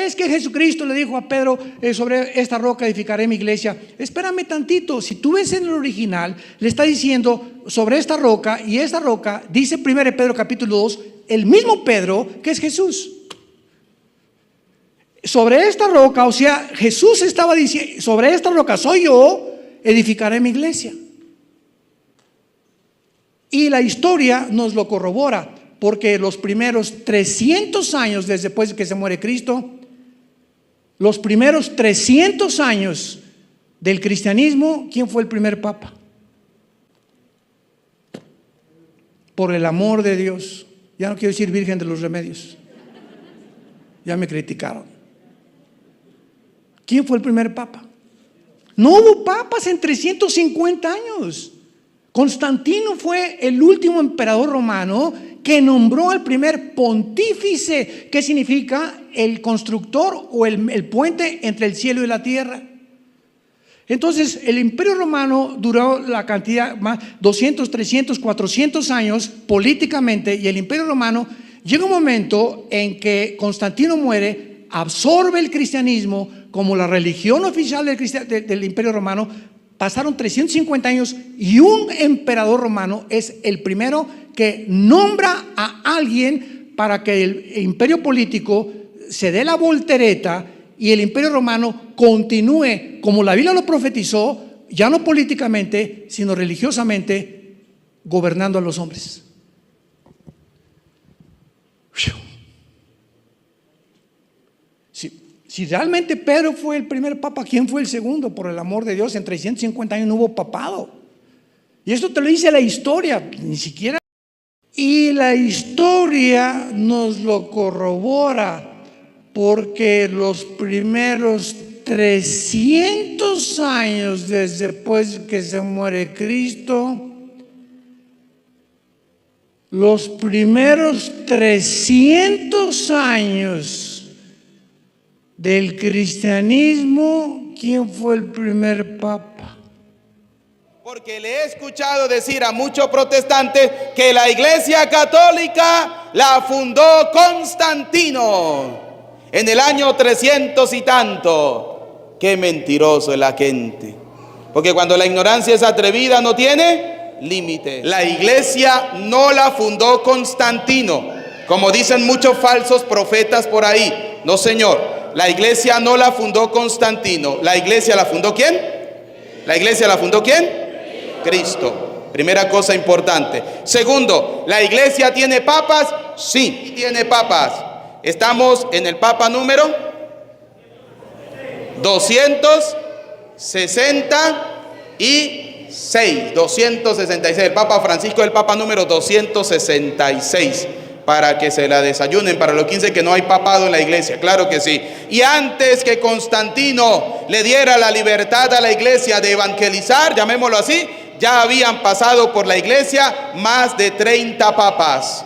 es que Jesucristo le dijo a Pedro, sobre esta roca edificaré mi iglesia. Espérame tantito, si tú ves en el original, le está diciendo sobre esta roca, y esta roca, dice 1 Pedro capítulo 2, el mismo Pedro que es Jesús. Sobre esta roca, o sea, Jesús estaba diciendo, sobre esta roca soy yo, edificaré mi iglesia. Y la historia nos lo corrobora, porque los primeros 300 años después de que se muere Cristo, los primeros 300 años del cristianismo, ¿quién fue el primer papa? Por el amor de Dios. Ya no quiero decir Virgen de los Remedios. Ya me criticaron. ¿Quién fue el primer papa? No hubo papas en 350 años. Constantino fue el último emperador romano que nombró al primer pontífice, que significa el constructor o el puente entre el cielo y la tierra. Entonces el imperio romano duró la cantidad más 200, 300, 400 años políticamente, y el imperio romano llega un momento en que Constantino muere, absorbe el cristianismo como la religión oficial del imperio romano. Pasaron 350 años y un emperador romano es el primero que nombra a alguien para que el imperio político se dé la voltereta y el imperio romano continúe como la Biblia lo profetizó, ya no políticamente, sino religiosamente, gobernando a los hombres. Si realmente Pedro fue el primer papa, ¿quién fue el segundo? Por el amor de Dios, en 350 años no hubo papado. Y esto te lo dice la historia, ni siquiera. Y la historia nos lo corrobora, porque los primeros 300 años después que se muere Cristo, los primeros 300 años del cristianismo, ¿quién fue el primer papa? Porque le he escuchado decir a muchos protestantes que la Iglesia Católica la fundó Constantino en el año 300 y tanto. Qué mentiroso es la gente, porque cuando la ignorancia es atrevida no tiene límite. La Iglesia no la fundó Constantino, como dicen muchos falsos profetas por ahí. No, señor. La iglesia no la fundó Constantino. ¿La iglesia la fundó quién? ¿La iglesia la fundó quién? Cristo. Primera cosa importante. Segundo, ¿la iglesia tiene papas? Sí, tiene papas. Estamos en el papa número 266. 266. El papa Francisco es el papa número 266. Para que se la desayunen, para los 15 que no hay papado en la iglesia, claro que sí. Y antes que Constantino le diera la libertad a la iglesia de evangelizar, llamémoslo así, ya habían pasado por la iglesia más de 30 papas.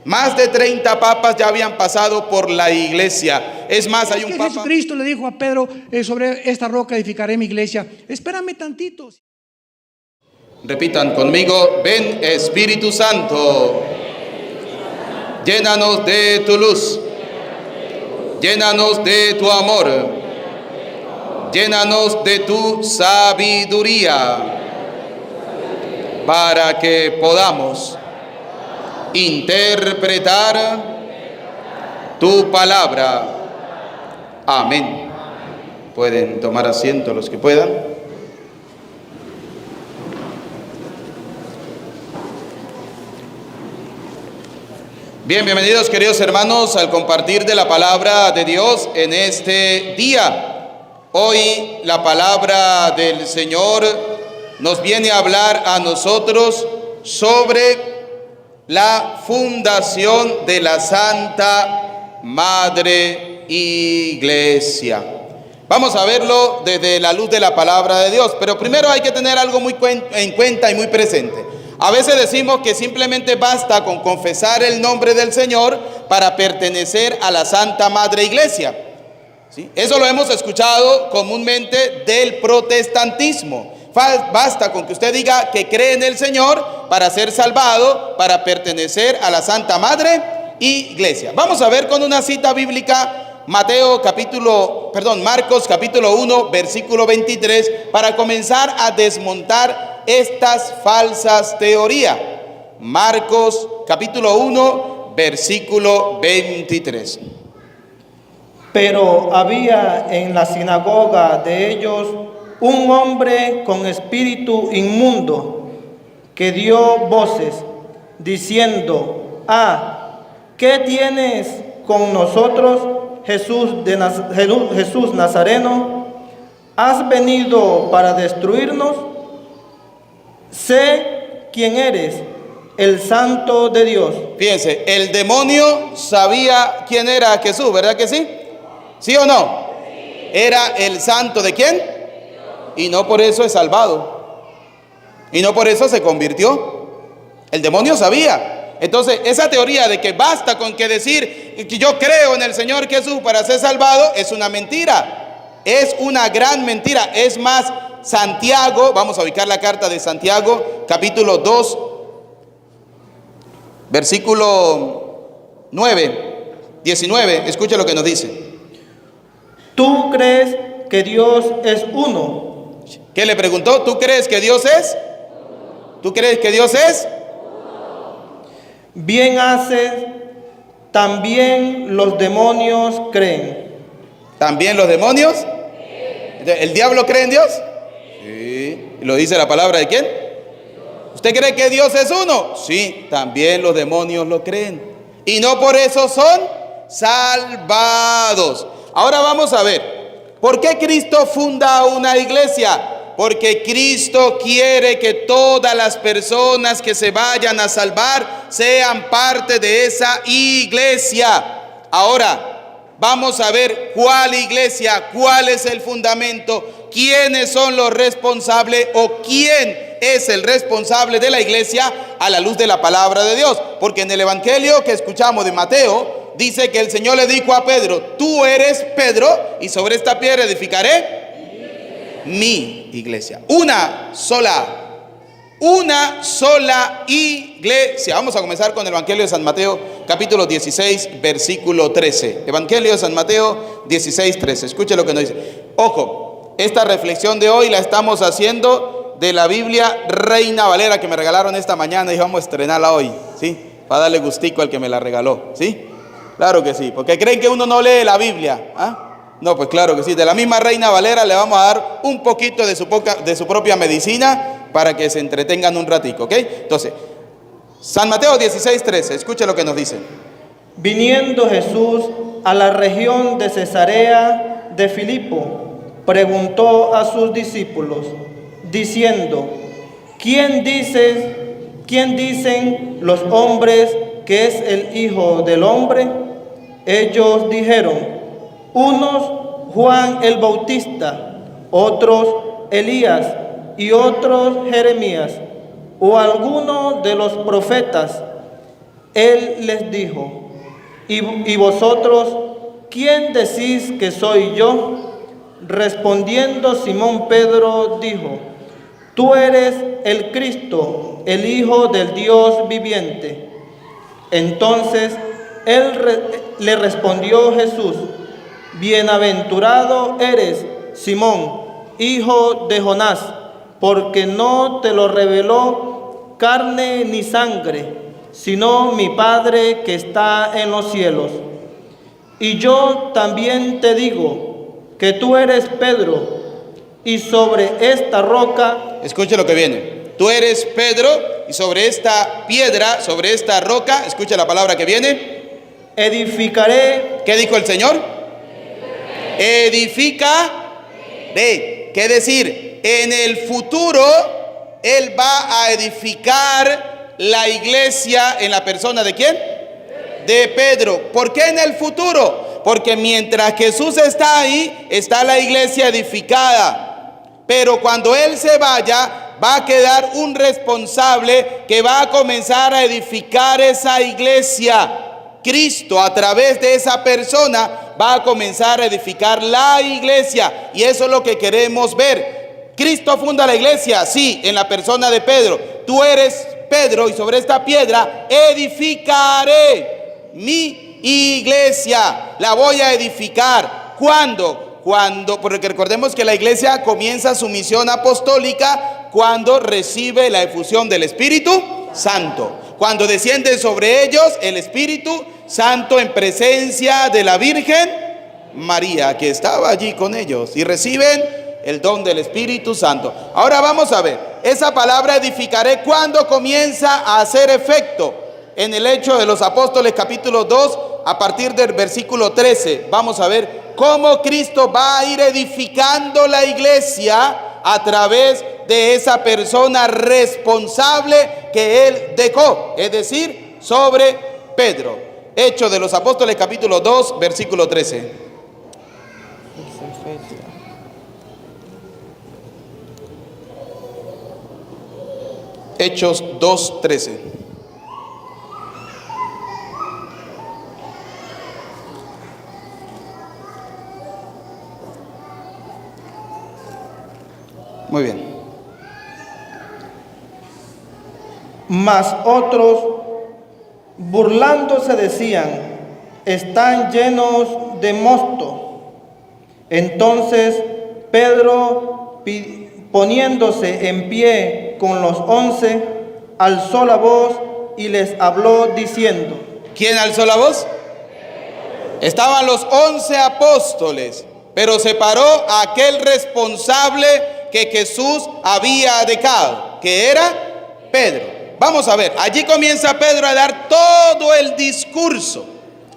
Más de 30 papas ya habían pasado por la iglesia. Es más, hay un papa. Jesucristo le dijo a Pedro, sobre esta roca edificaré mi iglesia. Espérame tantito. Repitan conmigo: ven Espíritu Santo. Llénanos de tu luz, llénanos de tu amor, llénanos de tu sabiduría, para que podamos interpretar tu palabra. Amén. Pueden tomar asiento los que puedan. Bien, bienvenidos queridos hermanos al compartir de la palabra de Dios en este día. Hoy la palabra del Señor nos viene a hablar a nosotros sobre la fundación de la Santa Madre Iglesia. Vamos a verlo desde la luz de la palabra de Dios, pero primero hay que tener algo muy en cuenta y muy presente. A veces decimos que simplemente basta con confesar el nombre del Señor para pertenecer a la Santa Madre Iglesia. ¿Sí? Eso lo hemos escuchado comúnmente del protestantismo. Basta con que usted diga que cree en el Señor para ser salvado, para pertenecer a la Santa Madre Iglesia. Vamos a ver con una cita bíblica Marcos capítulo 1, versículo 23, para comenzar a desmontar estas falsas teorías. Marcos capítulo 1, versículo 23. Pero había en la sinagoga de ellos un hombre con espíritu inmundo que dio voces diciendo: ¿qué tienes con nosotros, Jesús Nazareno? ¿Has venido para destruirnos? Sé quién eres, el Santo de Dios. Fíjense, el demonio sabía quién era Jesús, ¿verdad que sí? ¿Sí o no? Era el santo ¿de quién? Y no por eso es salvado. Y no por eso se convirtió. El demonio sabía. Entonces, esa teoría de que basta con que decir que yo creo en el Señor Jesús para ser salvado es una mentira. Es una gran mentira. Es más, Santiago, vamos a ubicar la carta de Santiago, capítulo 2, versículo 19. Escucha lo que nos dice. ¿Tú crees que Dios es uno? ¿Qué le preguntó? ¿Tú crees que Dios es? ¿Tú crees que Dios es? Bien haces, también los demonios creen. ¿También los demonios? ¿El diablo cree en Dios? Sí. ¿Lo dice la palabra de quién? ¿Usted cree que Dios es uno? Sí, también los demonios lo creen. Y no por eso son salvados. Ahora vamos a ver, ¿por qué Cristo funda una iglesia? Porque Cristo quiere que todas las personas que se vayan a salvar sean parte de esa iglesia. Ahora, vamos a ver cuál iglesia, cuál es el fundamento, quiénes son los responsables o quién es el responsable de la iglesia a la luz de la palabra de Dios. Porque en el evangelio que escuchamos de Mateo, dice que el Señor le dijo a Pedro: tú eres Pedro y sobre esta piedra edificaré mi iglesia. Una sola iglesia. Vamos a comenzar con el Evangelio de San Mateo, capítulo 16, versículo 13. Evangelio de San Mateo 16, 13. Escuche lo que nos dice. Ojo, esta reflexión de hoy la estamos haciendo de la Biblia Reina Valera que me regalaron esta mañana y vamos a estrenarla hoy, ¿sí? Para darle gustico al que me la regaló, ¿sí? Claro que sí, porque creen que uno no lee la Biblia, ¿ah? No, pues claro que sí. De la misma Reina Valera le vamos a dar un poquito de su propia medicina para que se entretengan un ratico, ¿ok? Entonces, San Mateo 16, 13, escuche lo que nos dice. Viniendo Jesús a la región de Cesarea de Filipo, preguntó a sus discípulos, diciendo: ¿Quién dicen los hombres que es el Hijo del Hombre? Ellos dijeron: unos Juan el Bautista, otros Elías y otros Jeremías o alguno de los profetas. Él les dijo: ¿Y vosotros quién decís que soy yo? Respondiendo Simón Pedro dijo: tú eres el Cristo, el Hijo del Dios viviente. Entonces le respondió Jesús: bienaventurado eres, Simón, hijo de Jonás, porque no te lo reveló carne ni sangre, sino mi Padre que está en los cielos. Y yo también te digo que tú eres Pedro, y sobre esta roca... Escuche lo que viene. Tú eres Pedro, y sobre esta piedra, sobre esta roca, escucha la palabra que viene. Edificaré. ¿Qué dijo el Señor? Edificaré. ¿Qué decir? En el futuro, Él va a edificar la iglesia en la persona ¿de quién? De Pedro. ¿Por qué en el futuro? Porque mientras Jesús está ahí, está la iglesia edificada. Pero cuando Él se vaya, va a quedar un responsable que va a comenzar a edificar esa iglesia. Cristo, a través de esa persona, va a comenzar a edificar la iglesia. Y eso es lo que queremos ver. Cristo funda la iglesia, sí, en la persona de Pedro. Tú eres Pedro y sobre esta piedra edificaré mi iglesia. La voy a edificar. ¿Cuándo? Porque recordemos que la iglesia comienza su misión apostólica cuando recibe la efusión del Espíritu Santo. Cuando desciende sobre ellos el Espíritu Santo en presencia de la Virgen María, que estaba allí con ellos, y reciben el don del Espíritu Santo. Ahora vamos a ver, esa palabra edificaré, ¿cuándo comienza a hacer efecto? En el Hechos de los Apóstoles capítulo 2, a partir del versículo 13, vamos a ver cómo Cristo va a ir edificando la iglesia a través de esa persona responsable que Él dejó, es decir, sobre Pedro. Hechos de los Apóstoles capítulo 2, versículo 13. Hechos 2:13. Muy bien. Mas otros, burlándose, decían: están llenos de mosto. Entonces Pedro, poniéndose en pie con los 11, alzó la voz y les habló diciendo. ¿Quién alzó la voz? Estaban los 11 apóstoles, pero se paró aquel responsable que Jesús había dejado, que era Pedro. Vamos a ver, allí comienza Pedro a dar todo el discurso.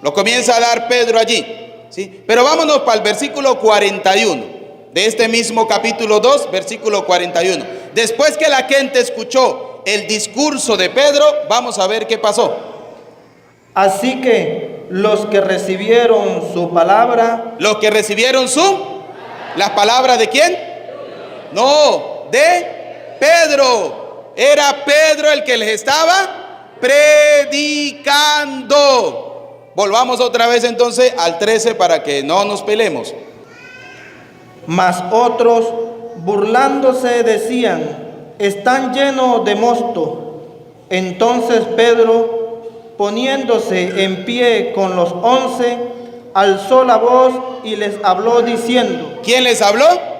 Lo comienza a dar Pedro allí, ¿sí? Pero vámonos para el versículo 41 de este mismo capítulo 2, versículo 41. Después que la gente escuchó el discurso de Pedro, vamos a ver qué pasó. Así que los que recibieron su palabra. Los que recibieron ¿las palabras de quién? No, de Pedro. Era Pedro el que les estaba predicando. Volvamos otra vez entonces al 13 para que no nos peleemos. Mas otros, burlándose, decían: están llenos de mosto. Entonces Pedro, poniéndose en pie con los 11, alzó la voz y les habló diciendo. ¿Quién les habló?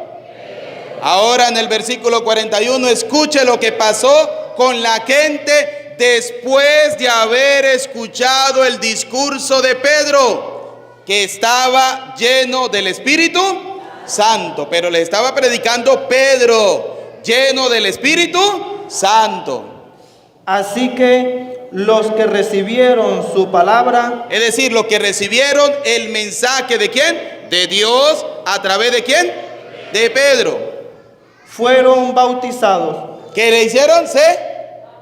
Ahora en el versículo 41, escuche lo que pasó con la gente después de haber escuchado el discurso de Pedro, que estaba lleno del Espíritu Santo, pero le estaba predicando Pedro, lleno del Espíritu Santo. Así que los que recibieron su palabra, es decir, los que recibieron el mensaje de ¿quién? De Dios, ¿a través de quién? De Pedro. Fueron bautizados. ¿Qué le hicieron? Se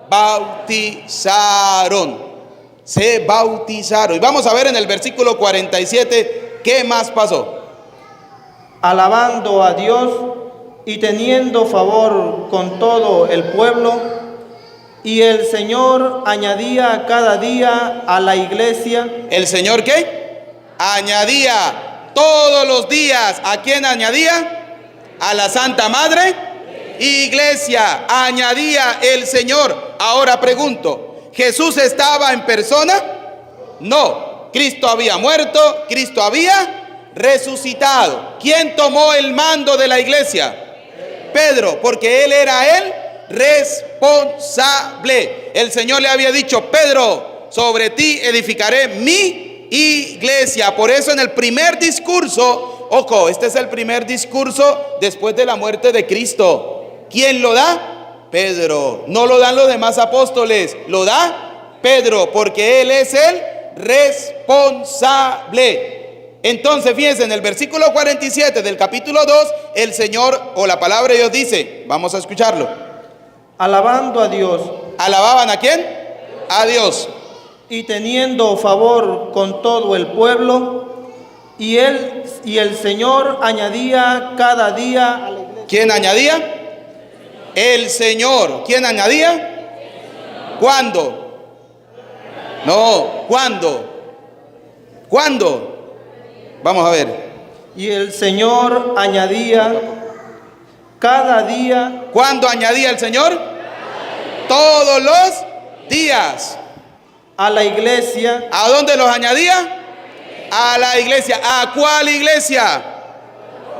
bautizaron. Se bautizaron. Y vamos a ver en el versículo 47 qué más pasó. Alabando a Dios y teniendo favor con todo el pueblo, y el Señor añadía cada día a la iglesia. ¿El Señor qué? Añadía todos los días. ¿A quién añadía? A la Santa Madre Iglesia. Añadía el Señor. Ahora pregunto, ¿Jesús estaba en persona? No. Cristo había muerto, Cristo había resucitado. ¿Quién tomó el mando de la iglesia? Pedro, porque él era el responsable. El Señor le había dicho: Pedro, sobre ti edificaré mi iglesia. Por eso en el primer discurso, ojo, este es el primer discurso después de la muerte de Cristo. ¿Quién lo da? Pedro. No lo dan los demás apóstoles, lo da Pedro, porque él es el responsable. Entonces, fíjense, en el versículo 47 del capítulo 2, el Señor o la palabra de Dios dice, vamos a escucharlo. Alabando a Dios. ¿Alababan a quién? A Dios. Y teniendo favor con todo el pueblo, y el Señor añadía cada día a la iglesia. ¿Quién añadía? El Señor. ¿Quién añadía? ¿Cuándo? No, ¿cuándo? ¿Cuándo? Vamos a ver. Y el Señor añadía cada día. ¿Cuándo añadía el Señor? Todos los días. a la iglesia. ¿A dónde los añadía? A la iglesia. ¿A cuál iglesia?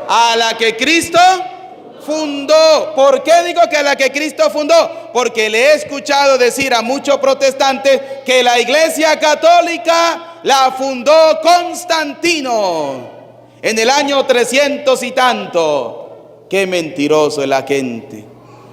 A la que Cristo fundó. ¿Por qué digo que a la que Cristo fundó? Porque le he escuchado decir a muchos protestantes que la iglesia católica la fundó Constantino en el año 300 y tanto. Qué mentiroso es la gente.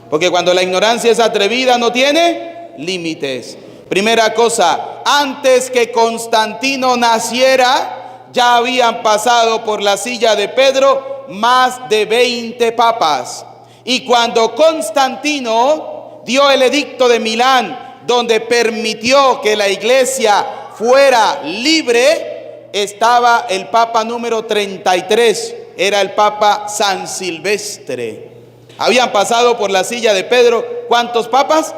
Porque cuando la ignorancia es atrevida no tiene límites. Primera cosa, antes que Constantino naciera, ya habían pasado por la silla de Pedro más de 20 papas. Y cuando Constantino dio el edicto de Milán, donde permitió que la iglesia fuera libre, estaba el papa número 33, era el papa San Silvestre. Habían pasado por la silla de Pedro, ¿cuántos papas?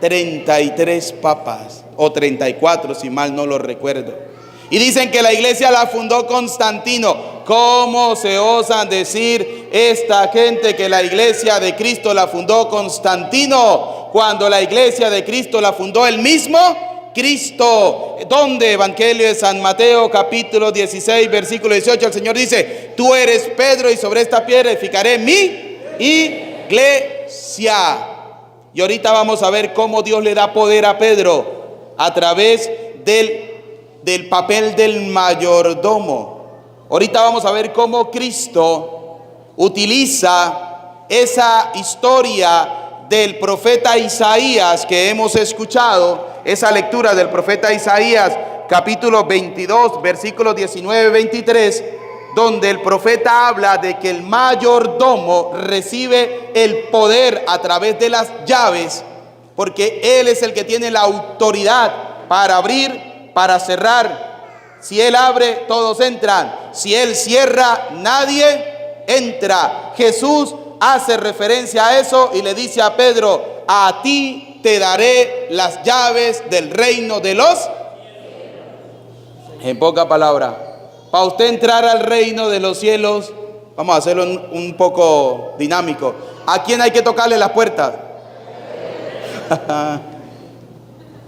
33 papas, o 34 si mal no lo recuerdo. Y dicen que la iglesia la fundó Constantino. ¿Cómo se osan decir esta gente que la iglesia de Cristo la fundó Constantino, cuando la iglesia de Cristo la fundó el mismo Cristo? ¿Dónde? Evangelio de San Mateo, capítulo 16, versículo 18, el Señor dice: tú eres Pedro y sobre esta piedra edificaré mi iglesia. Y ahorita vamos a ver cómo Dios le da poder a Pedro a través del papel del mayordomo. Ahorita vamos a ver cómo Cristo utiliza esa historia del profeta Isaías que hemos escuchado, esa lectura del profeta Isaías, capítulo 22, versículos 19-23, donde el profeta habla de que el mayordomo recibe el poder a través de las llaves, porque él es el que tiene la autoridad para abrir, para cerrar. Si él abre, todos entran. Si él cierra, nadie entra. Jesús hace referencia a eso y le dice a Pedro: a ti te daré las llaves del reino de los... En poca palabra, para usted entrar al reino de los cielos, vamos a hacerlo un poco dinámico. ¿A quién hay que tocarle las puertas?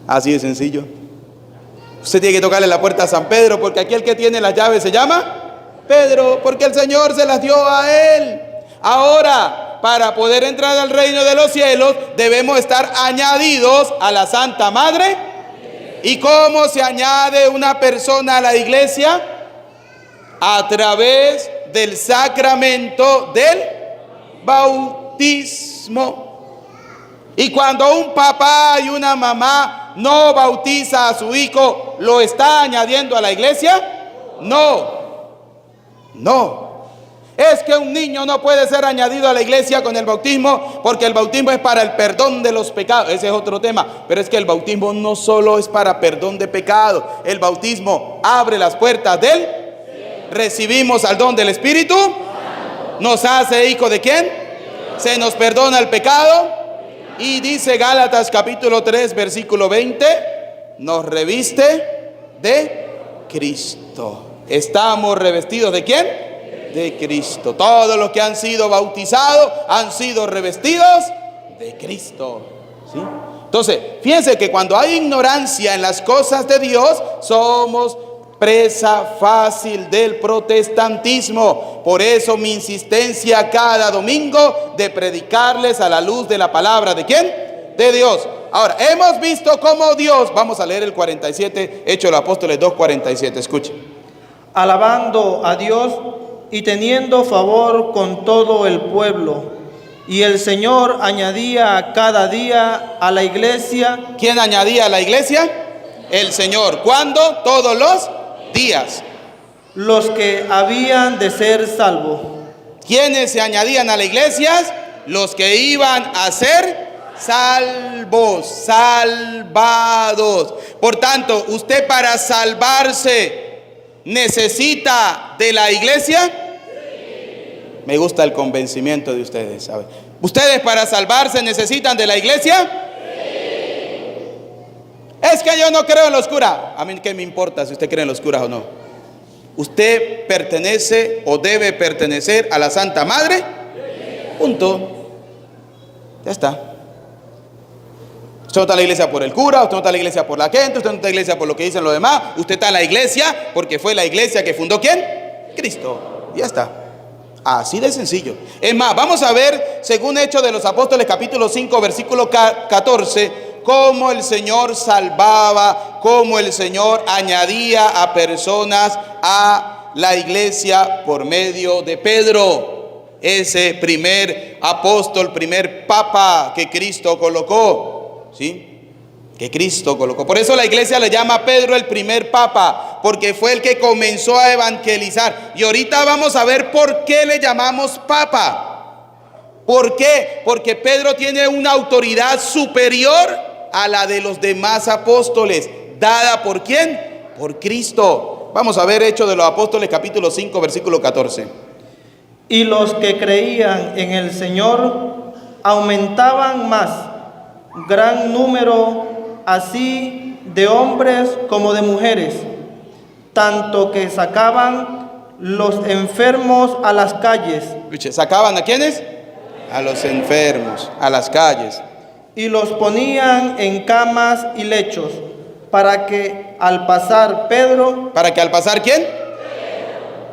Así de sencillo. Usted tiene que tocarle la puerta a San Pedro, porque aquí el que tiene las llaves se llama Pedro, porque el Señor se las dio a él. Ahora, para poder entrar al reino de los cielos, debemos estar añadidos a la Santa Madre. ¿Y cómo se añade una persona a la iglesia? A través del sacramento del bautismo. Y cuando un papá y una mamá no bautiza a su hijo, ¿lo está añadiendo a la iglesia? No. Es que un niño no puede ser añadido a la iglesia con el bautismo, porque el bautismo es para el perdón de los pecados. Ese es otro tema. Pero es que el bautismo no solo es para perdón de pecado. El bautismo abre las puertas del... Recibimos al don del Espíritu. Nos hace hijo de ¿quién? Se nos perdona el pecado. Y dice Gálatas capítulo 3 versículo 20: nos reviste de Cristo. Estamos revestidos ¿de quién? De Cristo. Todos los que han sido bautizados han sido revestidos de Cristo. ¿Sí? Entonces, fíjense que cuando hay ignorancia en las cosas de Dios, somos presa fácil del protestantismo. Por eso mi insistencia cada domingo de predicarles a la luz de la palabra ¿de quién? De Dios. Ahora, hemos visto cómo Dios, vamos a leer el 47, Hechos de los Apóstoles 2:47, escuchen. Alabando a Dios y teniendo favor con todo el pueblo. Y el Señor añadía cada día a la iglesia. ¿Quién añadía a la iglesia? El Señor. ¿Cuándo? Todos los días. Los que habían de ser salvos. ¿Quiénes se añadían a la iglesia? Los que iban a ser salvos, salvados. Por tanto, usted para salvarse necesita de la iglesia. Me gusta el convencimiento de ustedes, ¿saben? ¿Ustedes para salvarse necesitan de la iglesia? Es que yo no creo en los curas. A mí qué me importa si usted cree en los curas o no. Usted pertenece o debe pertenecer a la Santa Madre. Punto. Ya está. Usted no está en la iglesia por el cura, usted no está en la iglesia por la gente, usted no está en la iglesia por lo que dicen los demás, usted está en la iglesia porque fue la iglesia que fundó ¿quién? Cristo. Y ya está. Así de sencillo. Es más, vamos a ver, según Hechos de los Apóstoles, capítulo 5, versículo 14, cómo el Señor salvaba, cómo el Señor añadía a personas a la iglesia por medio de Pedro, ese primer apóstol, primer papa que Cristo colocó, ¿sí? Que Cristo colocó. Por eso la iglesia le llama a Pedro el primer papa, porque fue el que comenzó a evangelizar. Y ahorita vamos a ver por qué le llamamos papa. ¿Por qué? Porque Pedro tiene una autoridad superior a la de los demás apóstoles, dada ¿por quién? Por Cristo. Vamos a ver Hechos de los Apóstoles, capítulo 5, versículo 14. Y los que creían en el Señor aumentaban más, gran número así de hombres como de mujeres, tanto que sacaban los enfermos a las calles. Escuche, ¿sacaban a quiénes? A los enfermos, a las calles. Y los ponían en camas y lechos, para que al pasar Pedro... ¿Para que al pasar quién?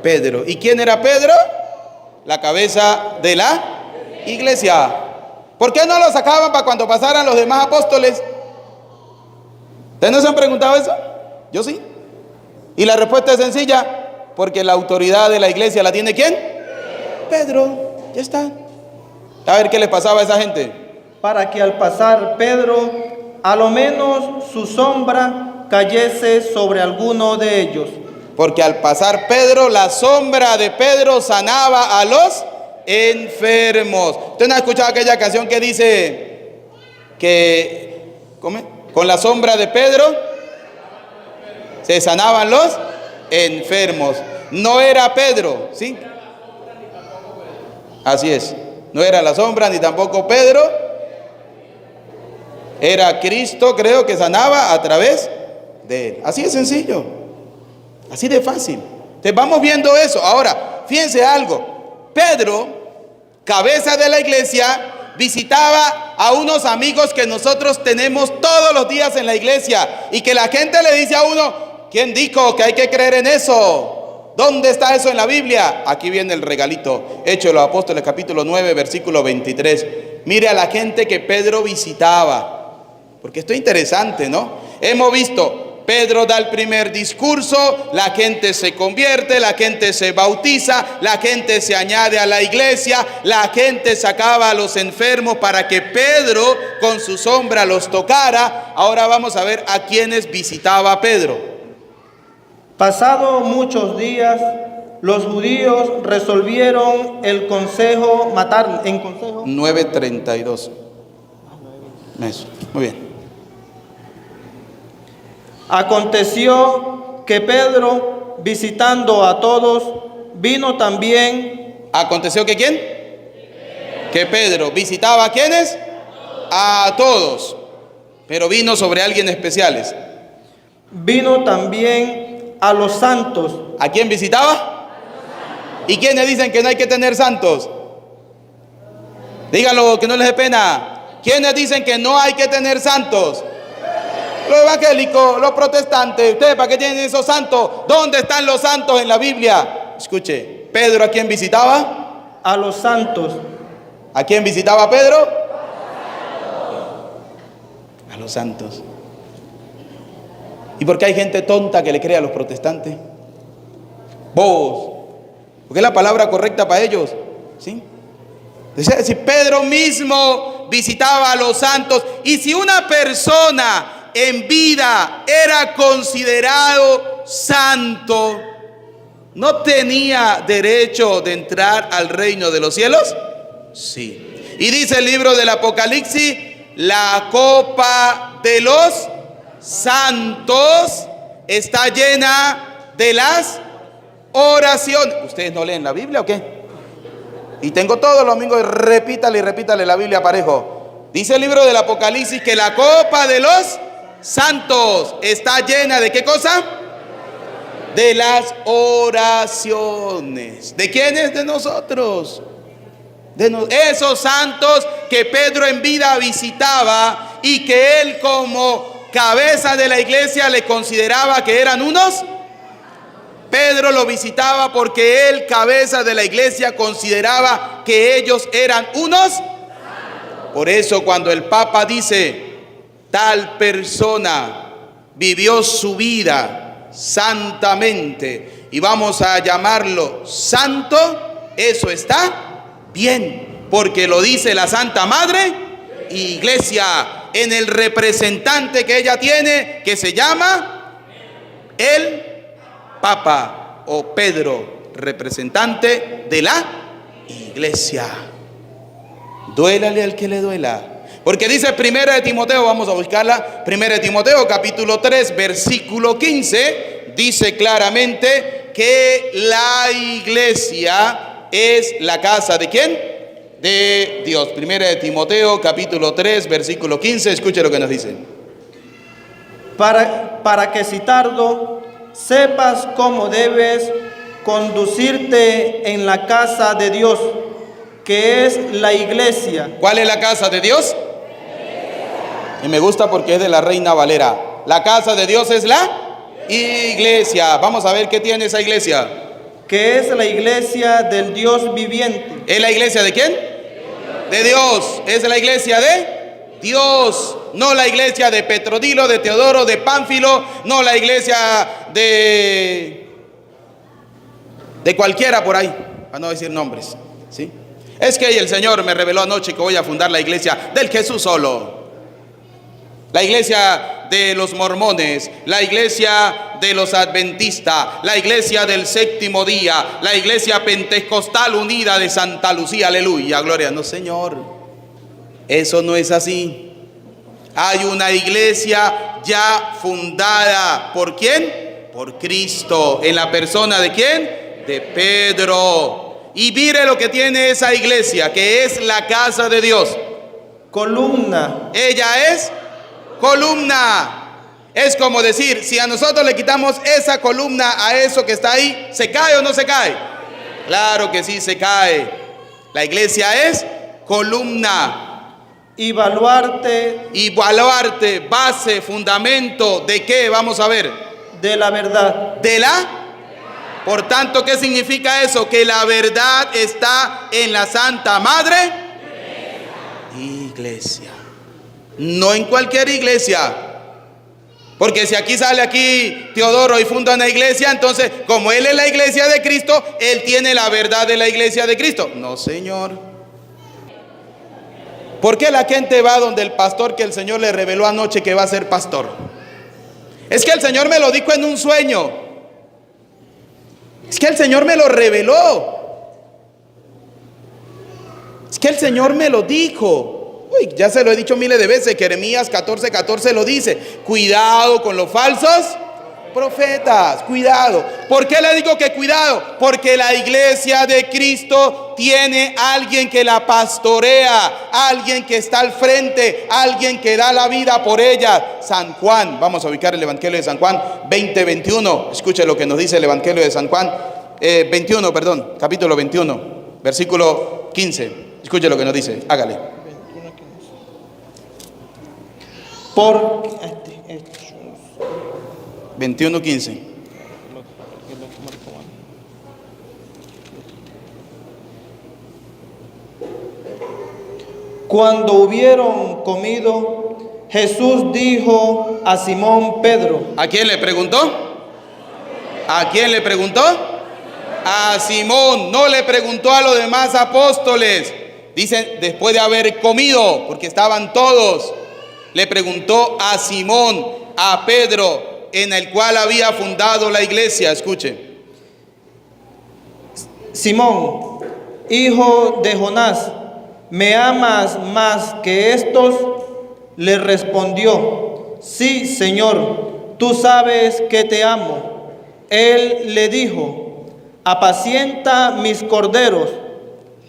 Pedro. ¿Y quién era Pedro? La cabeza de la iglesia. ¿Por qué no lo sacaban para cuando pasaran los demás apóstoles? ¿Ustedes no se han preguntado eso? Yo sí. Y la respuesta es sencilla, porque la autoridad de la iglesia la tiene ¿quién? Pedro. Ya está. A ver qué les pasaba a esa gente. Para que al pasar Pedro, a lo menos su sombra cayese sobre alguno de ellos. Porque al pasar Pedro, la sombra de Pedro sanaba a los enfermos. ¿Usted no ha escuchado aquella canción que dice que con la sombra de Pedro se sanaban los enfermos? No era Pedro, ¿sí? Así es. No era la sombra ni tampoco Pedro. Era Cristo, creo, que sanaba a través de él. Así de sencillo. Así de fácil. Entonces vamos viendo eso. Ahora, fíjense algo. Pedro, cabeza de la iglesia, visitaba a unos amigos que nosotros tenemos todos los días en la iglesia. Y que la gente le dice a uno, ¿quién dijo que hay que creer en eso? ¿Dónde está eso en la Biblia? Aquí viene el regalito. Hechos de los Apóstoles, capítulo 9, versículo 23. Mire a la gente que Pedro visitaba. Porque esto es interesante, ¿no? Hemos visto, Pedro da el primer discurso, la gente se convierte, la gente se bautiza, la gente se añade a la iglesia, la gente sacaba a los enfermos para que Pedro con su sombra los tocara. Ahora vamos a ver a quienes visitaba Pedro. Pasado muchos días, los judíos resolvieron el consejo matar en consejo. 9:32. Eso, muy bien. Aconteció que Pedro, visitando a todos, vino también. ¿Aconteció que quién? Que Pedro visitaba a quiénes? A todos. Pero vino sobre alguien especiales. Vino también a los santos. ¿A quién visitaba? ¿Y quiénes dicen que no hay que tener santos? Díganlo, que no les dé pena. ¿Quiénes dicen que no hay que tener santos? Los evangélicos, los protestantes. ¿Ustedes para qué tienen esos santos? ¿Dónde están los santos en la Biblia? Escuche, ¿Pedro a quién visitaba? A los santos. ¿A quién visitaba Pedro? A los santos. ¿Y por qué hay gente tonta que le cree a los protestantes? Vos, porque es la palabra correcta para ellos, ¿sí? Si Pedro mismo visitaba a los santos, y si una persona en vida era considerado santo, ¿no tenía derecho de entrar al reino de los cielos? Sí. Y dice el libro del Apocalipsis, la copa de los santos está llena de las oraciones. ¿Ustedes no leen la Biblia o qué? Y tengo todos los domingos, repítale y repítale la Biblia parejo. Dice el libro del Apocalipsis que la copa de los santos está llena ¿de qué cosa? De las oraciones. ¿De quiénes? De nosotros. Esos santos que Pedro en vida visitaba y que él como cabeza de la iglesia le consideraba que eran unos. Pedro lo visitaba porque él, cabeza de la iglesia, consideraba que ellos eran unos. Por eso cuando el Papa dice, tal persona vivió su vida santamente y vamos a llamarlo santo, eso está bien, porque lo dice la Santa Madre Iglesia en el representante que ella tiene, que se llama el Papa o Pedro, representante de la Iglesia. Duélale al que le duela. Porque dice 1 de Timoteo, vamos a buscarla, 1 de Timoteo capítulo 3 versículo 15, dice claramente que la iglesia es la casa ¿de quién? De Dios. 1 de Timoteo capítulo 3 versículo 15, escuche lo que nos dice. Para que si tardo, sepas cómo debes conducirte en la casa de Dios, que es la iglesia. ¿Cuál es la casa de Dios? Y me gusta porque es de la Reina Valera. La casa de Dios es la iglesia. Vamos a ver qué tiene esa iglesia. Que es la iglesia del Dios viviente. ¿Es la iglesia de quién? De Dios. Es la iglesia de Dios. No la iglesia de Petrodilo, de Teodoro, de Pánfilo. No la iglesia de cualquiera por ahí, para no decir nombres, ¿sí? Es que el Señor me reveló anoche que voy a fundar la iglesia del Jesús solo. La iglesia de los mormones, la iglesia de los adventistas, la iglesia del séptimo día, la iglesia pentecostal unida de Santa Lucía, aleluya, gloria. No, Señor, eso no es así. Hay una iglesia ya fundada, ¿por quién? Por Cristo, en la persona ¿de quién? De Pedro. Y mire lo que tiene esa iglesia, que es la casa de Dios. Columna. Ella es columna. Es como decir, si a nosotros le quitamos esa columna a eso que está ahí, ¿se cae o no se cae? Claro que sí, se cae. La iglesia es columna. Y baluarte. Y baluarte, base, fundamento, ¿de qué? Vamos a ver. De la verdad. De la. Por tanto, ¿qué significa eso? Que la verdad está en la Santa Madre Iglesia. No en cualquier iglesia. Porque si aquí sale Teodoro y funda una iglesia, entonces como él es la iglesia de Cristo, él tiene la verdad de la iglesia de Cristo. No, Señor. ¿Por qué la gente va donde el pastor que el Señor le reveló anoche que va a ser pastor? Es que el Señor me lo dijo en un sueño. Es que el Señor me lo reveló. Es que el Señor me lo dijo. Uy, ya se lo he dicho miles de veces. Jeremías 14:14 lo dice. Cuidado con los falsos profetas. Cuidado. ¿Por qué le digo que cuidado? Porque la iglesia de Cristo tiene alguien que la pastorea, alguien que está al frente, alguien que da la vida por ella. San Juan, vamos a ubicar el Evangelio de San Juan 20:21. Escuche lo que nos dice el Evangelio de San Juan 21, capítulo 21, versículo 15. Escuche lo que nos dice, hágale. Por 21:15. Cuando hubieron comido, Jesús dijo a Simón Pedro. ¿A quién le preguntó? ¿A quién le preguntó? A Simón. No le preguntó a los demás apóstoles. Dicen después de haber comido, porque estaban todos. Le preguntó a Simón, a Pedro, en el cual había fundado la iglesia. Escuche. Simón, hijo de Jonás, ¿me amas más que estos? Le respondió, sí, Señor, tú sabes que te amo. Él le dijo, apacienta mis corderos.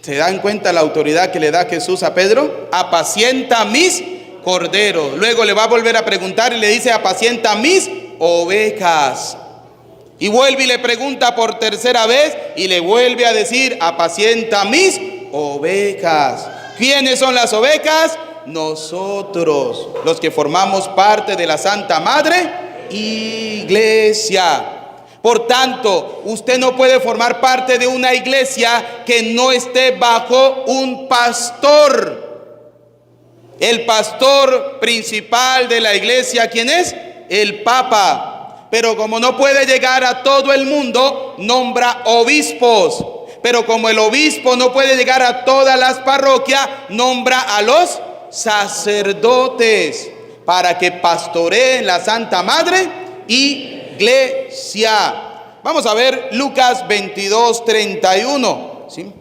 ¿Se dan cuenta la autoridad que le da Jesús a Pedro? Apacienta mis corderos. Luego le va a volver a preguntar y le dice, apacienta mis ovejas. Y vuelve y le pregunta por tercera vez y le vuelve a decir, apacienta mis ovejas. ¿Quiénes son las ovejas? nosotros, los que formamos parte de la Santa Madre Iglesia. Por tanto, usted no puede formar parte de una iglesia que no esté bajo un pastor. El pastor principal de la iglesia, ¿quién es? El Papa. Pero como no puede llegar a todo el mundo, nombra obispos. Pero como el obispo no puede llegar a todas las parroquias, nombra a los sacerdotes para que pastoreen la Santa Madre Iglesia. Vamos a ver Lucas 22:31. ¿Sí?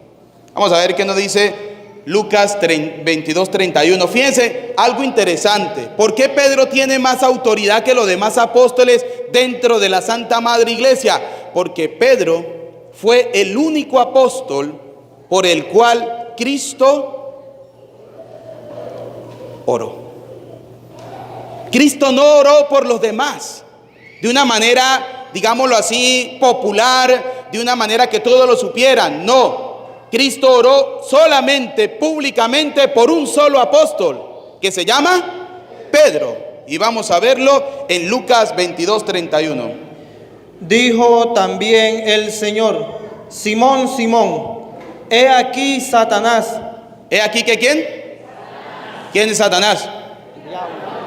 Vamos a ver qué nos dice Lucas 22:31. Fíjense, algo interesante. ¿Por qué Pedro tiene más autoridad que los demás apóstoles dentro de la Santa Madre Iglesia? Porque Pedro fue el único apóstol por el cual Cristo oró. Cristo no oró por los demás de una manera, digámoslo así, popular, de una manera que todos lo supieran. No, Cristo oró solamente, públicamente, por un solo apóstol, que se llama Pedro. Y vamos a verlo en Lucas 22:31. Dijo también el Señor: Simón, Simón, he aquí Satanás. ¿He aquí que quién? ¿Quién es Satanás?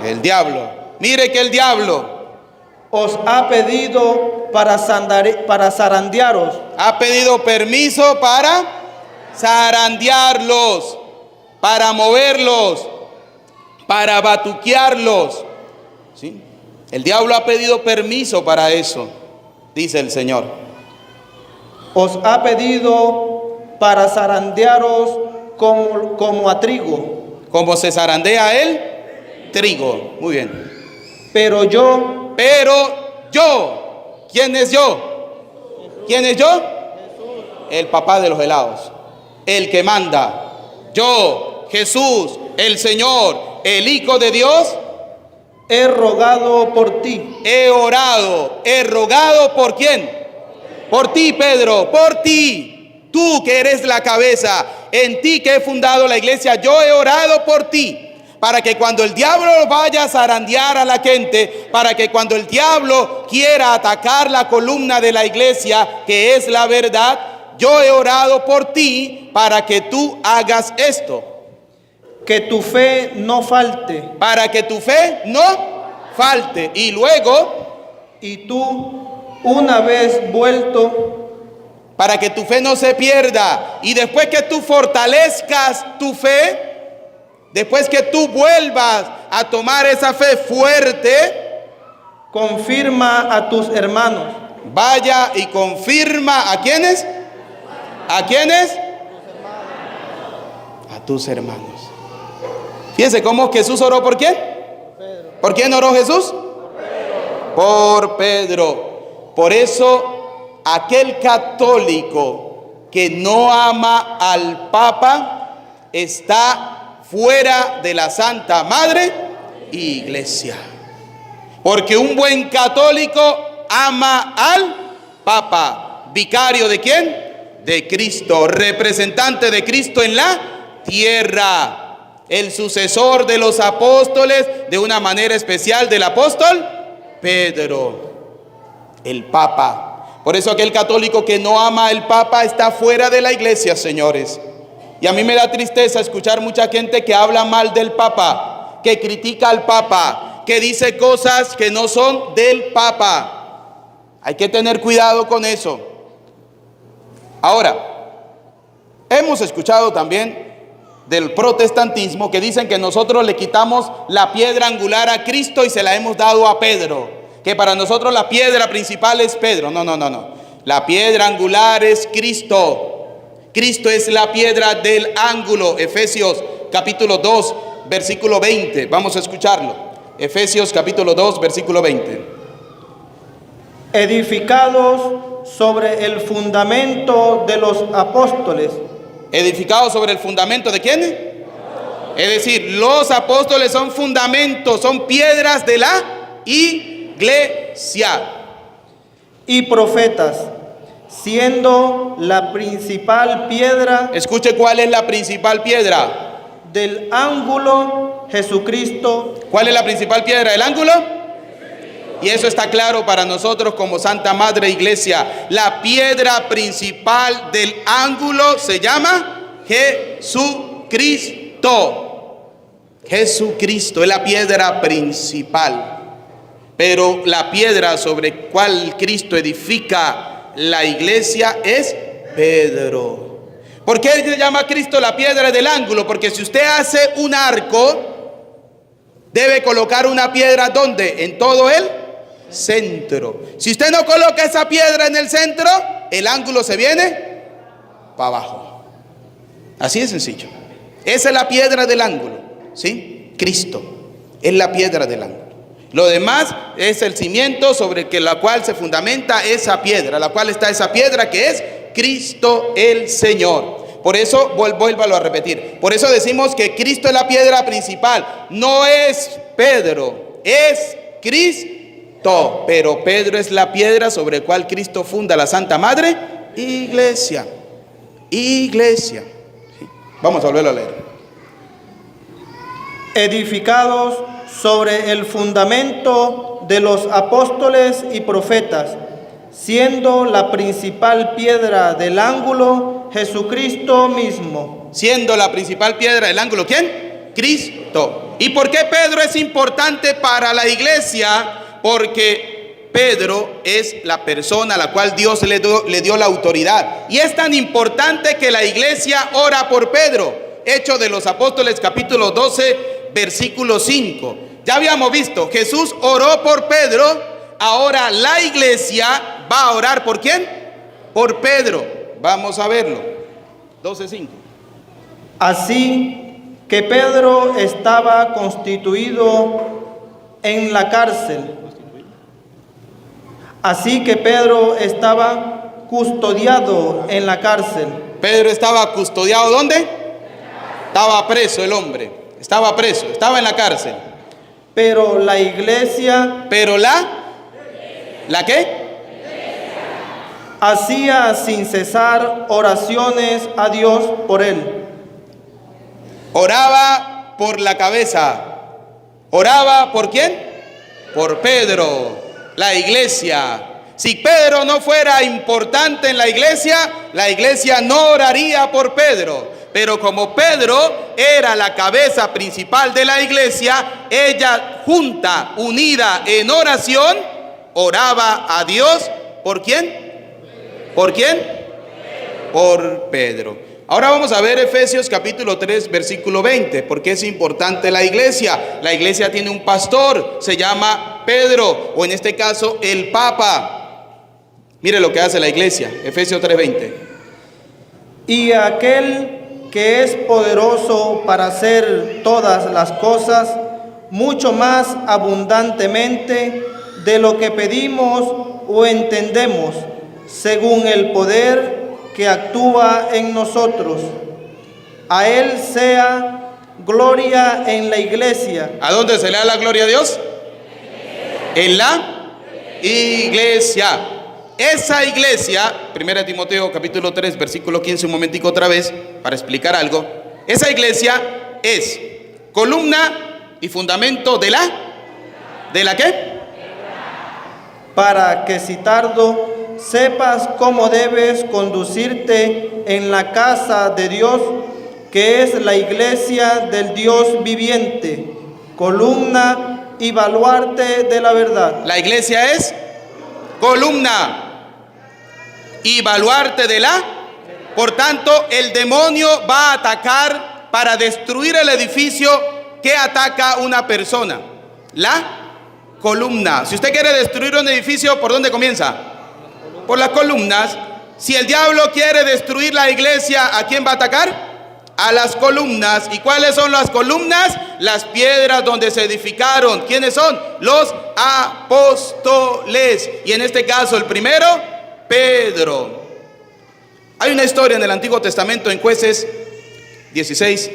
El diablo. Mire que el diablo Os ha pedido para zarandearos. ha pedido permiso para zarandearlos, para moverlos, para batuquearlos. ¿Sí? El diablo ha pedido permiso para eso, dice el Señor. Os ha pedido para zarandearos como a trigo. Como se zarandea el trigo. Muy bien. Pero yo, ¿quién es yo? ¿Quién es yo? El papá de los helados, el que manda. Yo, Jesús, el Señor, el Hijo de Dios, he rogado por ti. he rogado ¿por quién? Por ti, Pedro, por ti. Tú que eres la cabeza, en ti que he fundado la iglesia, yo he orado por ti. Para que cuando el diablo vaya a zarandear a la gente, para que cuando el diablo quiera atacar la columna de la iglesia, que es la verdad, yo he orado por ti para que tú hagas esto. Que tu fe no falte. Para que tu fe no falte. Y luego, Y tú, una vez vuelto, para que tu fe no se pierda. Y después que tú fortalezcas tu fe, después que tú vuelvas a tomar esa fe fuerte, confirma a tus hermanos. vaya y confirma ¿a quiénes? ¿A quiénes? A tus hermanos. Fíjense cómo Jesús oró por quién. ¿Por quién oró Jesús? Por Pedro. Por eso aquel católico que no ama al Papa está fuera de la Santa Madre Iglesia. Porque un buen católico ama al Papa. ¿Vicario de quién? De Cristo, representante de Cristo en la tierra, el sucesor de los apóstoles, de una manera especial del apóstol Pedro, el Papa. Por eso aquel católico que no ama al Papa está fuera de la iglesia, señores. Y a mí me da tristeza escuchar mucha gente que habla mal del Papa, que critica al Papa, que dice cosas que no son del Papa. Hay que tener cuidado con eso. Ahora, hemos escuchado también del protestantismo que dicen que nosotros le quitamos la piedra angular a Cristo y se la hemos dado a Pedro, que para nosotros la piedra principal es Pedro. No. La piedra angular es Cristo. Cristo es la piedra del ángulo. Efesios capítulo 2, versículo 20. Vamos a escucharlo. Efesios capítulo 2, versículo 20. Edificados sobre el fundamento de los apóstoles. ¿Edificados sobre el fundamento de quién? Es decir, los apóstoles son fundamentos, son piedras de la iglesia. Y profetas, siendo la principal piedra Escuche cuál es la principal piedra. del ángulo Jesucristo. ¿Cuál es la principal piedra del ángulo? Y eso está claro para nosotros como Santa Madre Iglesia. La piedra principal del ángulo se llama Jesucristo. Jesucristo es la piedra principal. Pero la piedra sobre cual Cristo edifica la iglesia es Pedro. ¿Por qué se llama a Cristo la piedra del ángulo? Porque si usted hace un arco, debe colocar una piedra ¿dónde? En todo el centro. Si usted no coloca esa piedra en el centro, el ángulo se viene para abajo. Así de sencillo. Esa es la piedra del ángulo, ¿sí? Cristo es la piedra del ángulo. Lo demás es el cimiento sobre la cual se fundamenta esa piedra, la cual está esa piedra que es Cristo el Señor. Por eso, vuélvalo a repetir, por eso decimos que Cristo es la piedra principal. No es Pedro, es Cristo. Pero Pedro es la piedra sobre la cual Cristo funda la Santa Madre Iglesia. Iglesia. Sí. Vamos a volverlo a leer. Edificados sobre el fundamento de los apóstoles y profetas, siendo la principal piedra del ángulo Jesucristo mismo. Siendo la principal piedra del ángulo, ¿quién? Cristo. ¿Y por qué Pedro es importante para la iglesia? Porque Pedro es la persona a la cual Dios le dio la autoridad. Y es tan importante que la iglesia ora por Pedro. Hechos de los Apóstoles, capítulo 12, versículo 5. Ya habíamos visto, Jesús oró por Pedro, ahora la iglesia va a orar ¿por quién? Por Pedro. Vamos a verlo. 12:5. Así que Pedro estaba constituido en la cárcel. Así que Pedro estaba custodiado en la cárcel. Pedro estaba custodiado, ¿dónde? Estaba preso el hombre. Estaba preso, estaba en la cárcel. Pero la iglesia. Pero ¿la qué? Hacía sin cesar oraciones a Dios por él. Oraba por la cabeza. ¿Oraba por quién? Por Pedro, la iglesia. Si Pedro no fuera importante en la iglesia no oraría por Pedro. Pero como Pedro era la cabeza principal de la iglesia, ella junta, unida en oración, oraba a Dios. ¿Por quién? ¿Por quién? Por Pedro. Ahora vamos a ver Efesios capítulo 3, versículo 20. ¿Por qué es importante la iglesia? La iglesia tiene un pastor, se llama Pedro, o en este caso el Papa. Mire lo que hace la iglesia, Efesios 3:20. Y aquel que es poderoso para hacer todas las cosas, mucho más abundantemente de lo que pedimos o entendemos, según el poder que actúa en nosotros. A Él sea gloria en la iglesia. ¿A dónde se le da la gloria a Dios? En la iglesia. Esa iglesia, 1 Timoteo capítulo 3, versículo 15, un momentico otra vez, para explicar algo. Esa iglesia es columna y fundamento ¿de la qué? Para que si tardo sepas cómo debes conducirte en la casa de Dios, que es la iglesia del Dios viviente, columna y baluarte de la verdad. La iglesia es columna y baluarte de la. Por tanto, el demonio va a atacar para destruir el edificio que ataca una persona. La columna. Si usted quiere destruir un edificio, ¿por dónde comienza? Por las columnas. Si el diablo quiere destruir la iglesia, ¿a quién va a atacar? A las columnas. ¿Y cuáles son las columnas? Las piedras donde se edificaron. ¿Quiénes son? Los apóstoles. Y en este caso, el primero, Pedro. Hay una historia en el Antiguo Testamento, en Jueces 16,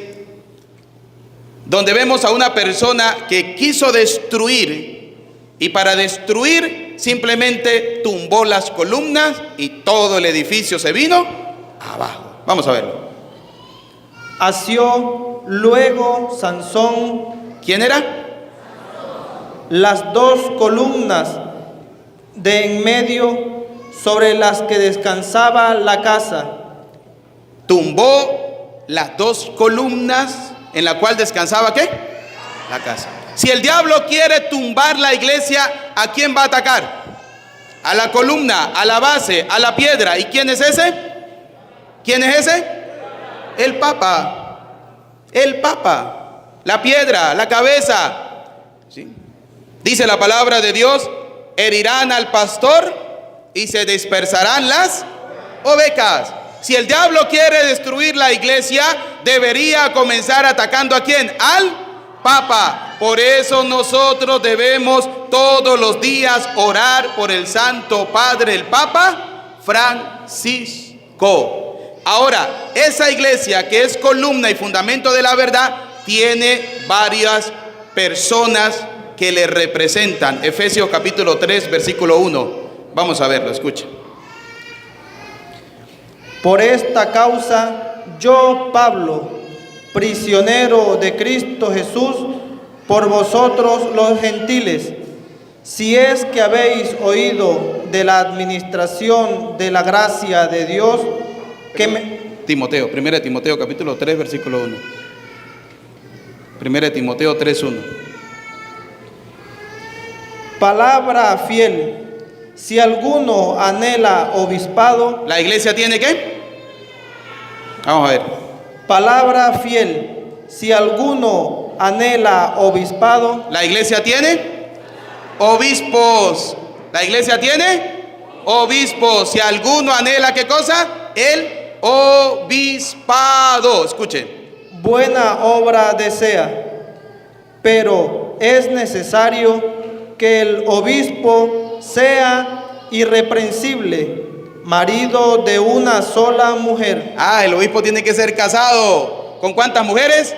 donde vemos a una persona que quiso destruir, y para destruir simplemente tumbó las columnas y todo el edificio se vino abajo. Vamos a verlo. Asió luego Sansón ¿Quién era? Las dos columnas de en medio sobre las que descansaba la casa. Tumbó las dos columnas en la cual descansaba ¿qué? La casa. Si el diablo quiere tumbar la iglesia, ¿a quién va a atacar? A la columna, a la base, a la piedra. ¿Y quién es ese? ¿Quién es ese? El Papa. El Papa. La piedra, la cabeza. ¿Sí? Dice la palabra de Dios: herirán al pastor y se dispersarán las ovejas. Si el diablo quiere destruir la iglesia, debería comenzar atacando ¿a quién? Al Papa. Por eso nosotros debemos todos los días orar por el Santo Padre, el Papa Francisco. Ahora, esa iglesia que es columna y fundamento de la verdad, tiene varias personas que le representan. Efesios capítulo 3, versículo 1. Vamos a verlo, escucha. Por esta causa, yo, Pablo, prisionero de Cristo Jesús, por vosotros los gentiles, si es que habéis oído de la administración de la gracia de Dios, que Timoteo, 1 Timoteo capítulo 3, versículo 1. 1 Timoteo 3, 1. Palabra fiel, si alguno anhela obispado. ¿La iglesia tiene qué? Vamos a ver. Palabra fiel, si alguno anhela obispado. ¿La iglesia tiene? Obispos. ¿La iglesia tiene? Obispos. Si alguno anhela, ¿qué cosa? El obispado. Escuchen. Buena obra desea, pero es necesario que el obispo sea irreprensible, marido de una sola mujer. El obispo tiene que ser casado. ¿Con cuántas mujeres?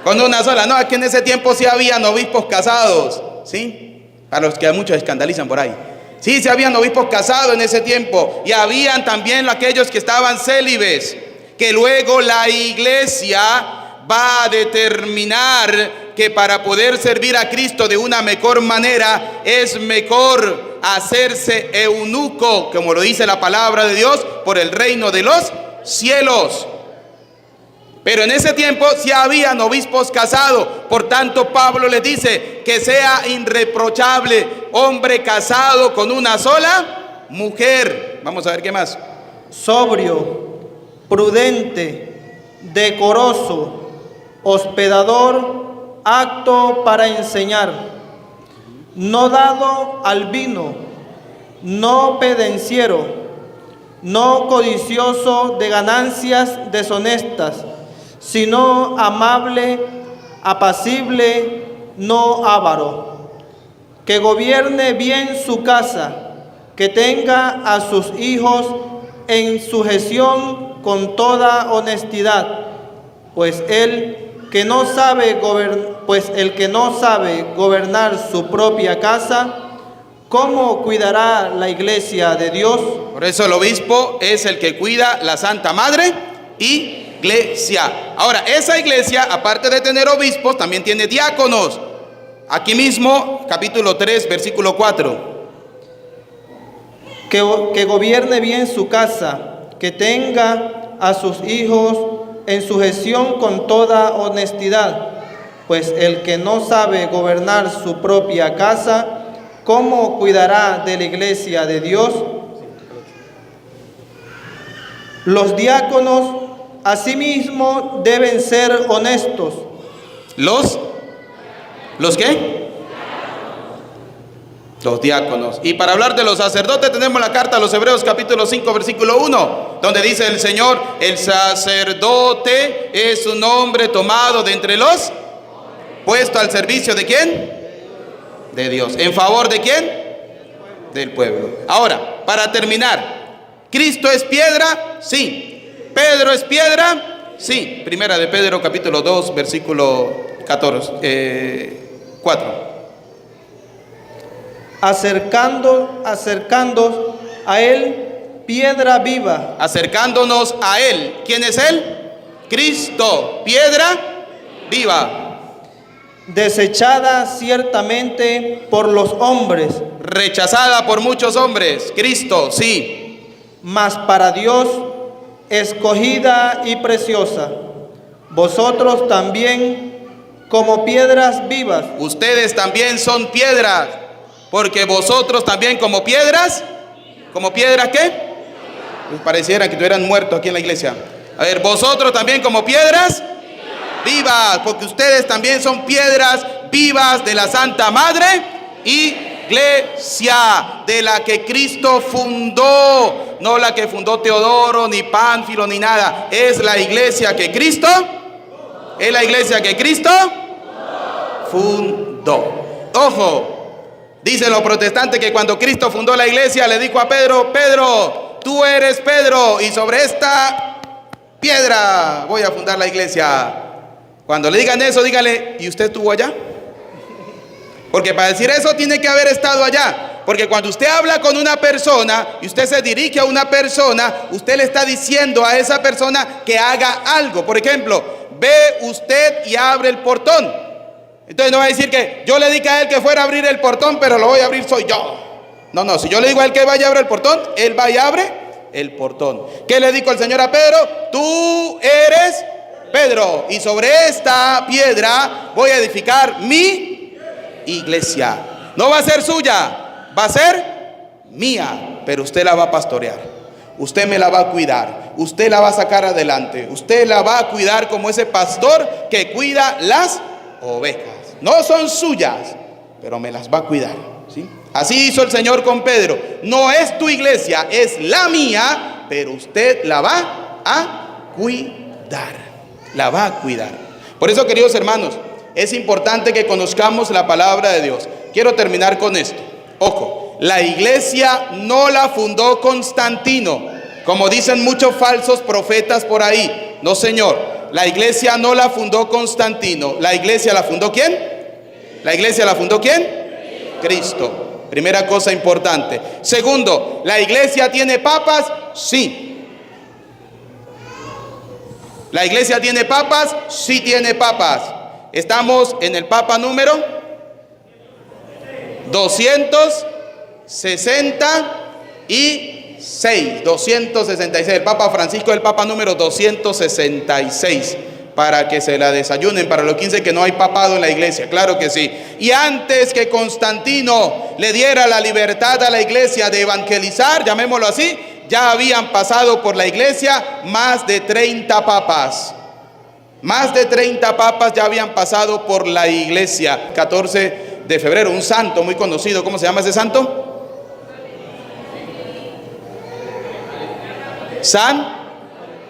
Con una sola. No, aquí en ese tiempo sí habían obispos casados, ¿sí? Para los que muchos escandalizan por ahí. Sí, sí habían obispos casados en ese tiempo. Y habían también aquellos que estaban célibes, que luego la iglesia va a determinar que para poder servir a Cristo de una mejor manera es mejor hacerse eunuco, como lo dice la palabra de Dios, por el reino de los cielos. Pero en ese tiempo sí habían obispos casados. Por tanto, Pablo les dice que sea irreprochable, hombre casado con una sola mujer. Vamos a ver qué más. Sobrio, prudente, decoroso, hospedador, apto para enseñar, no dado al vino, no pendenciero, no codicioso de ganancias deshonestas, sino amable, apacible, no avaro, que gobierne bien su casa, que tenga a sus hijos en sujeción con toda honestidad, pues el que no sabe gobernar su propia casa, ¿cómo cuidará la iglesia de Dios? Por eso el obispo es el que cuida la Santa Madre Iglesia. Ahora, esa iglesia, aparte de tener obispos, también tiene diáconos. Aquí mismo, capítulo 3, versículo 4. Que gobierne bien su casa, que tenga a sus hijos en sujeción con toda honestidad, pues el que no sabe gobernar su propia casa, ¿cómo cuidará de la iglesia de Dios? Los diáconos asimismo deben ser honestos. ¿Los qué? Los diáconos. Y para hablar de los sacerdotes tenemos la carta a los Hebreos capítulo 5 versículo 1, donde dice el Señor: el sacerdote es un hombre tomado de entre los, puesto al servicio ¿de quién? De Dios. ¿En favor de quién? Del pueblo. Ahora, para terminar, ¿Cristo es piedra? Sí. ¿Pedro es piedra? Sí. Primera de Pedro capítulo 2 versículo 4. Acercando a él, piedra viva. Acercándonos a él. ¿Quién es él? Cristo, piedra viva. desechada ciertamente por los hombres, rechazada por muchos hombres. Cristo, sí. mas para Dios escogida y preciosa. Vosotros también como piedras vivas. Ustedes también son piedras, porque vosotros también como piedras. ¿Como piedras qué? Pues pareciera que estuvieran muertos aquí en la iglesia. A ver, vosotros también como piedras vivas, porque ustedes también son piedras vivas de la Santa Madre Iglesia, de la que Cristo fundó, no la que fundó Teodoro, ni Pánfilo, ni nada. Es la iglesia que Cristo, es la iglesia que Cristo fundó. Ojo, dicen los protestantes que cuando Cristo fundó la iglesia le dijo a Pedro: Pedro, tú eres Pedro, y sobre esta piedra voy a fundar la iglesia. Cuando le digan eso, dígale: ¿y usted estuvo allá? Porque para decir eso tiene que haber estado allá. Porque cuando usted habla con una persona y usted se dirige a una persona, usted le está diciendo a esa persona que haga algo. Por ejemplo, ve usted y abre el portón. Entonces no va a decir que yo le dije a él que fuera a abrir el portón, pero lo voy a abrir soy yo. No, no, si yo le digo a él que vaya a abrir el portón, él va y abre el portón. ¿Qué le dijo el Señor a Pedro? Tú eres Pedro, y sobre esta piedra voy a edificar mi iglesia. No va a ser suya, va a ser mía, pero usted la va a pastorear, usted me la va a cuidar, usted la va a sacar adelante, usted la va a cuidar como ese pastor que cuida las ovejas. No son suyas, pero me las va a cuidar, ¿sí? Así hizo el Señor con Pedro. No es tu iglesia, es la mía, pero usted la va a cuidar, la va a cuidar. Por eso, queridos hermanos, es importante que conozcamos la palabra de Dios. Quiero terminar con esto. Ojo, la iglesia no la fundó Constantino, como dicen muchos falsos profetas por ahí. No, señor, la iglesia no la fundó Constantino. ¿La iglesia la fundó quién? ¿La iglesia la fundó quién? Cristo. Primera cosa importante. Segundo, ¿la iglesia tiene papas? Sí. ¿La iglesia tiene papas? Sí tiene papas. Estamos en el Papa número 266. 266. El Papa Francisco es el Papa número 266. Para que se la desayunen, para los 15 que no hay papado en la iglesia, claro que sí. Y antes que Constantino le diera la libertad a la iglesia de evangelizar, llamémoslo así, ya habían pasado por la iglesia más de 30 papas. Más de 30 papas ya habían pasado por la iglesia. 14 de febrero, un santo muy conocido. ¿Cómo se llama ese santo? San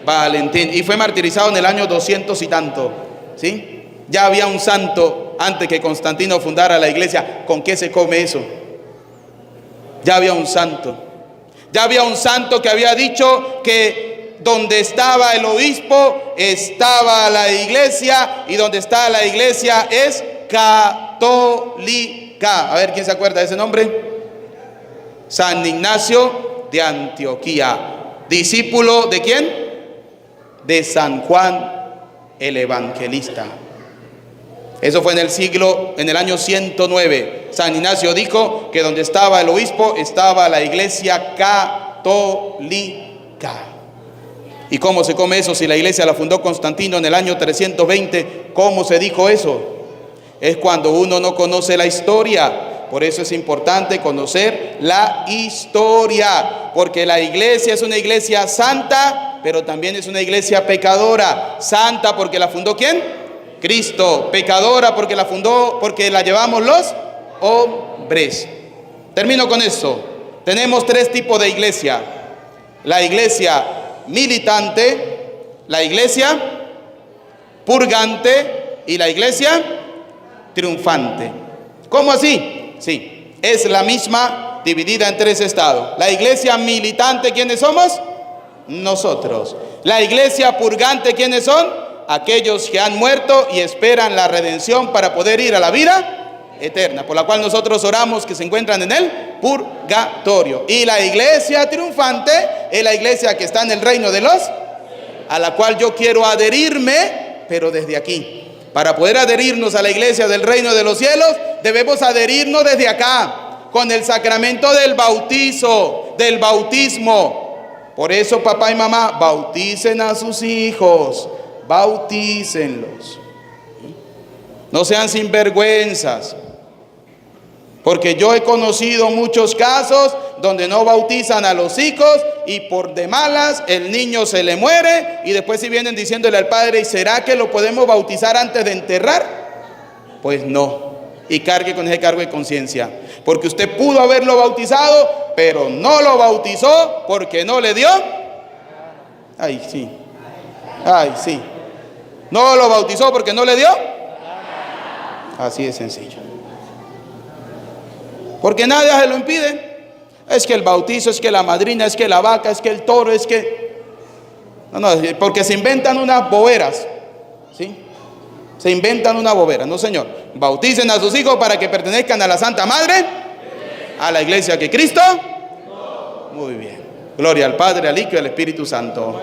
Valentín. Y fue martirizado en el año 200 y tanto, ¿sí? Ya había un santo antes que Constantino fundara la iglesia. ¿Con qué se come eso? Ya había un santo. Ya había un santo que había dicho que donde estaba el obispo, estaba la iglesia, y donde está la iglesia es católica. A ver, ¿quién se acuerda de ese nombre? San Ignacio de Antioquía. ¿Discípulo de quién? De San Juan el Evangelista. Eso fue en el año 109. San Ignacio dijo que donde estaba el obispo, estaba la iglesia católica. ¿Y cómo se come eso si la iglesia la fundó Constantino en el año 320? ¿Cómo se dijo eso? Es cuando uno no conoce la historia. Por eso es importante conocer la historia, porque la iglesia es una iglesia santa, pero también es una iglesia pecadora. Santa porque la fundó ¿quién? Cristo. Pecadora porque la fundó, porque la llevamos los hombres. Termino con esto. Tenemos tres tipos de iglesia: la iglesia militante, la iglesia purgante y la iglesia triunfante. ¿Cómo así? Sí, es la misma, dividida en tres estados. La iglesia militante, ¿quiénes somos? Nosotros. La iglesia purgante, ¿quiénes son? Aquellos que han muerto y esperan la redención para poder ir a la vida eterna, por la cual nosotros oramos, que se encuentran en el purgatorio. Y la iglesia triunfante es la iglesia que está en el reino de los, a la cual yo quiero adherirme, pero desde aquí. Para poder adherirnos a la iglesia del reino de los cielos, debemos adherirnos desde acá, con el sacramento del bautizo, del bautismo. Por eso, papá y mamá, bauticen a sus hijos, bautícenlos. No sean sinvergüenzas, porque yo he conocido muchos casos donde no bautizan a los hijos y por de malas el niño se le muere y después si vienen diciéndole al padre, ¿y será que lo podemos bautizar antes de enterrar? Pues no, y cargue con ese cargo de conciencia, porque usted pudo haberlo bautizado, pero no lo bautizó porque no le dio. Ay, sí, no lo bautizó porque no le dio. Así de sencillo. Porque nada se lo impide. Es que el bautizo, es que la madrina, es que la vaca, es que el toro, es que... No, porque se inventan unas boberas, ¿sí? Se inventan una bobera. No, señor. Bauticen a sus hijos para que pertenezcan a la Santa Madre, a la iglesia que Cristo. Muy bien. Gloria al Padre, al Hijo y al Espíritu Santo.